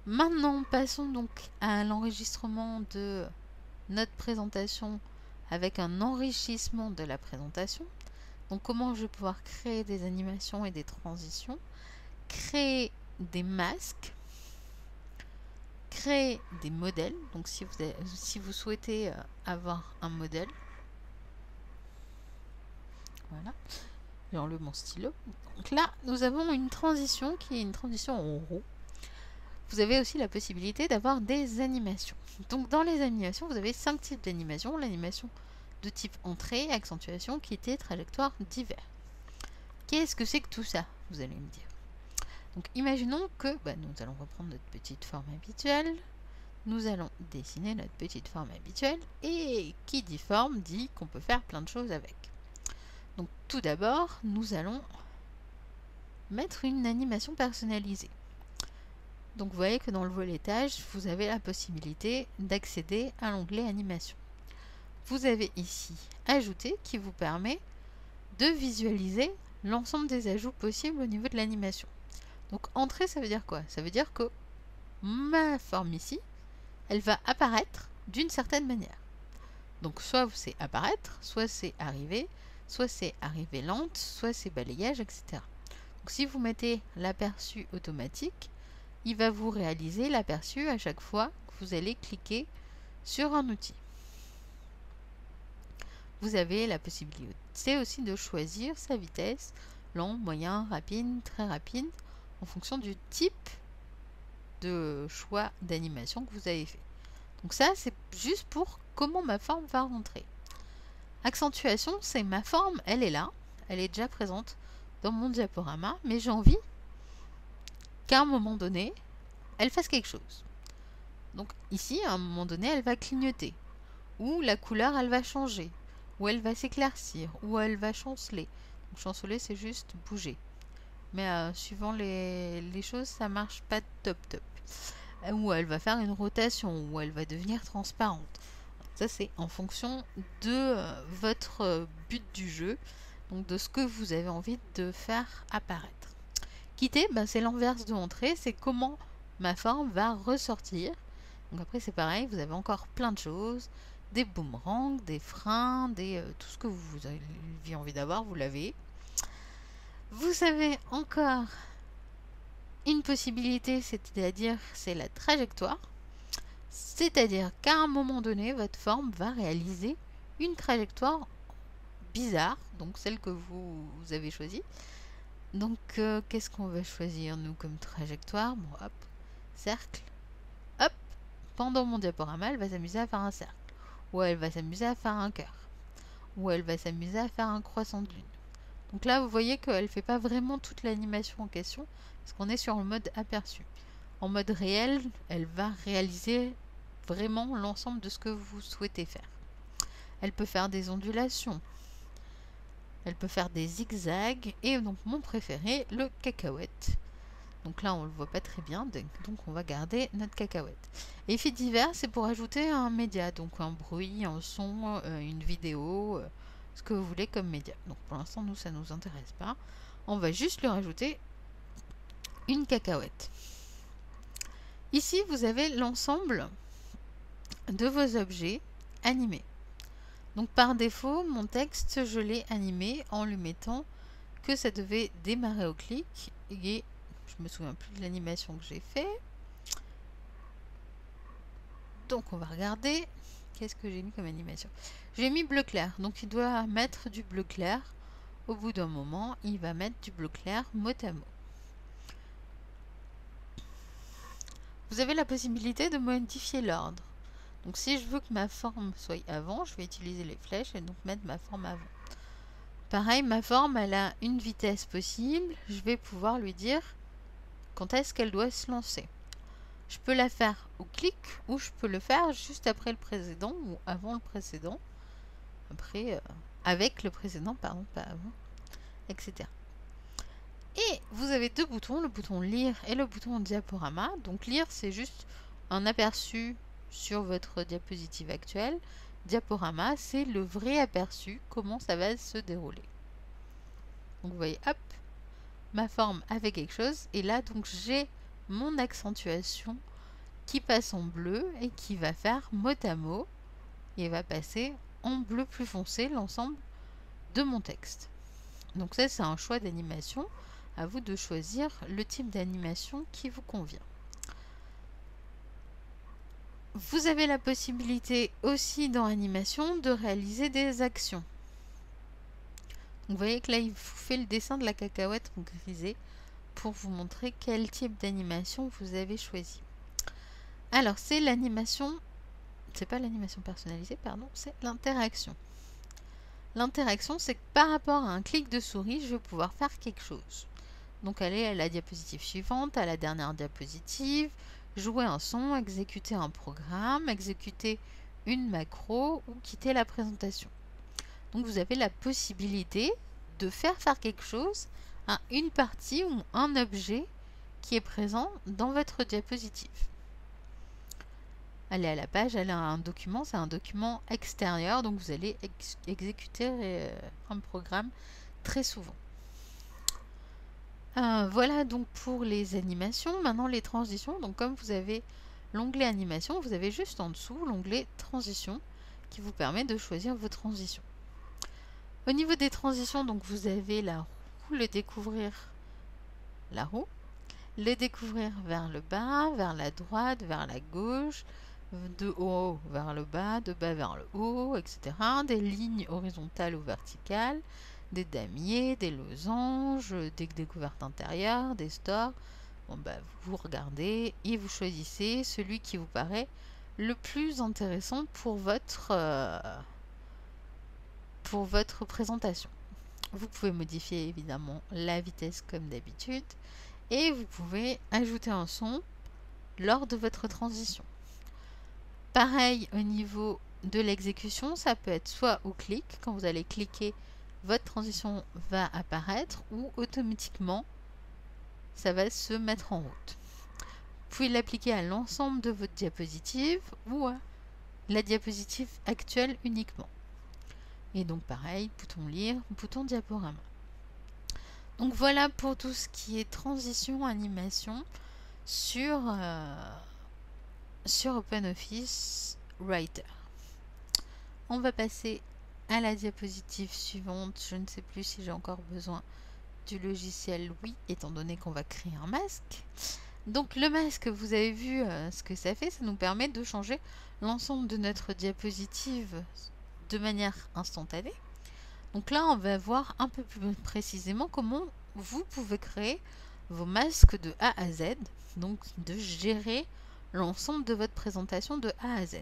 Maintenant, passons donc à l'enregistrement de notre présentation avec un enrichissement de la présentation. Donc comment je vais pouvoir créer des animations et des transitions, créer des masques, créer des modèles. Donc si vous souhaitez avoir un modèle, voilà, j'enlève mon stylo. Donc là, nous avons une transition qui est une transition en roue. Vous avez aussi la possibilité d'avoir des animations. Donc dans les animations, vous avez 5 types d'animations. L'animation de type entrée, accentuation, quitter, trajectoire, divers. Qu'est-ce que c'est que tout ça, vous allez me dire. Donc imaginons que nous allons reprendre notre petite forme habituelle. Nous allons dessiner notre petite forme habituelle. Et qui dit forme dit qu'on peut faire plein de choses avec. Donc tout d'abord, nous allons mettre une animation personnalisée. Donc vous voyez que dans le voletage, vous avez la possibilité d'accéder à l'onglet animation. Vous avez ici ajouter qui vous permet de visualiser l'ensemble des ajouts possibles au niveau de l'animation. Donc entrée, ça veut dire quoi? Ça veut dire que ma forme ici, elle va apparaître d'une certaine manière. Donc soit c'est apparaître, soit c'est arriver, soit c'est arrivée lente, soit c'est balayage, etc. Donc si vous mettez l'aperçu automatique, il va vous réaliser l'aperçu à chaque fois que vous allez cliquer sur un outil. Vous avez la possibilité aussi de choisir sa vitesse, lent, moyen, rapide, très rapide, en fonction du type de choix d'animation que vous avez fait. Donc ça, c'est juste pour comment ma forme va rentrer. Accentuation, c'est ma forme, elle est là, elle est déjà présente dans mon diaporama, mais j'ai envie qu'à un moment donné, elle fasse quelque chose. Donc ici, à un moment donné, elle va clignoter, ou la couleur, elle va changer, ou elle va s'éclaircir, ou elle va chanceler. Donc, chanceler, c'est juste bouger. Mais suivant les choses, ça marche pas top. Ou elle va faire une rotation, ou elle va devenir transparente. Ça, c'est en fonction de votre but du jeu, donc de ce que vous avez envie de faire apparaître. Quitter, c'est l'inverse de entrer, c'est comment ma forme va ressortir. Donc après, c'est pareil, vous avez encore plein de choses, des boomerangs, des freins, tout ce que vous avez envie d'avoir, vous l'avez. Vous avez encore une possibilité, c'est-à-dire c'est la trajectoire. C'est-à-dire qu'à un moment donné, votre forme va réaliser une trajectoire bizarre, donc celle que vous avez choisie. Donc qu'est-ce qu'on va choisir nous comme trajectoire? Bon, hop, cercle, hop, pendant mon diaporama, elle va s'amuser à faire un cercle, ou elle va s'amuser à faire un cœur, ou elle va s'amuser à faire un croissant de lune. Donc là, vous voyez qu'elle ne fait pas vraiment toute l'animation en question, parce qu'on est sur le mode aperçu. En mode réel, elle va réaliser vraiment l'ensemble de ce que vous souhaitez faire. Elle peut faire des ondulations, elle peut faire des zigzags, et donc mon préféré, le cacahuète. Donc là, on le voit pas très bien, donc on va garder notre cacahuète. Effet divers, c'est pour ajouter un média, donc un bruit, un son, une vidéo, ce que vous voulez comme média. Donc pour l'instant, nous, ça ne nous intéresse pas. On va juste lui rajouter une cacahuète. Ici, vous avez l'ensemble de vos objets animés. Donc par défaut, mon texte, je l'ai animé en lui mettant que ça devait démarrer au clic. Et je me souviens plus de l'animation que j'ai fait. Donc on va regarder. Qu'est-ce que j'ai mis comme animation? J'ai mis bleu clair. Donc il doit mettre du bleu clair. Au bout d'un moment, il va mettre du bleu clair mot à mot. Vous avez la possibilité de modifier l'ordre. Donc si je veux que ma forme soit avant, je vais utiliser les flèches et donc mettre ma forme avant. Pareil, ma forme, elle a une vitesse possible. Je vais pouvoir lui dire quand est-ce qu'elle doit se lancer. Je peux la faire au clic ou je peux le faire juste après le précédent ou avant le précédent. Après, avec le précédent, pardon, pas avant, etc. Et vous avez deux boutons, le bouton lire et le bouton diaporama. Donc lire, c'est juste un aperçu sur votre diapositive actuelle. Diaporama, c'est le vrai aperçu, comment ça va se dérouler. Donc vous voyez, hop, ma forme avait quelque chose. Et là, donc j'ai mon accentuation qui passe en bleu et qui va faire mot à mot et va passer en bleu plus foncé l'ensemble de mon texte. Donc ça, c'est un choix d'animation. À vous de choisir le type d'animation qui vous convient. Vous avez la possibilité aussi dans animation de réaliser des actions. Donc, vous voyez que là, il vous fait le dessin de la cacahuète grisée pour vous montrer quel type d'animation vous avez choisi. Alors, c'est l'animation, c'est pas l'animation personnalisée, pardon, c'est l'interaction. L'interaction, c'est que par rapport à un clic de souris, je vais pouvoir faire quelque chose. Donc, aller à la diapositive suivante, à la dernière diapositive, jouer un son, exécuter un programme, exécuter une macro ou quitter la présentation. Donc, vous avez la possibilité de faire quelque chose à une partie ou un objet qui est présent dans votre diapositive. Allez à la page, allez à un document, c'est un document extérieur, donc vous allez exécuter un programme très souvent. Voilà donc pour les animations. Maintenant les transitions, donc comme vous avez l'onglet animation, vous avez juste en dessous l'onglet transition qui vous permet de choisir vos transitions. Au niveau des transitions, donc vous avez la roue, le découvrir la roue, le découvrir vers le bas, vers la droite, vers la gauche, de haut vers le bas, de bas vers le haut, etc. Des lignes horizontales ou verticales, des damiers, des losanges, des découvertes intérieures, des stores. Bon, vous regardez et vous choisissez celui qui vous paraît le plus intéressant pour votre présentation. Vous pouvez modifier évidemment la vitesse comme d'habitude et vous pouvez ajouter un son lors de votre transition. Pareil au niveau de l'exécution, ça peut être soit au clic, quand vous allez cliquer, votre transition va apparaître ou automatiquement ça va se mettre en route. Vous pouvez l'appliquer à l'ensemble de votre diapositive ou à la diapositive actuelle uniquement. Et donc pareil, bouton lire, bouton diaporama. Donc voilà pour tout ce qui est transition, animation sur OpenOffice Writer. On va passer à la diapositive suivante. Je ne sais plus si j'ai encore besoin du logiciel, oui, étant donné qu'on va créer un masque. Donc le masque, vous avez vu ce que ça fait, ça nous permet de changer l'ensemble de notre diapositive de manière instantanée. Donc là, on va voir un peu plus précisément comment vous pouvez créer vos masques de A à Z, donc de gérer l'ensemble de votre présentation de A à Z.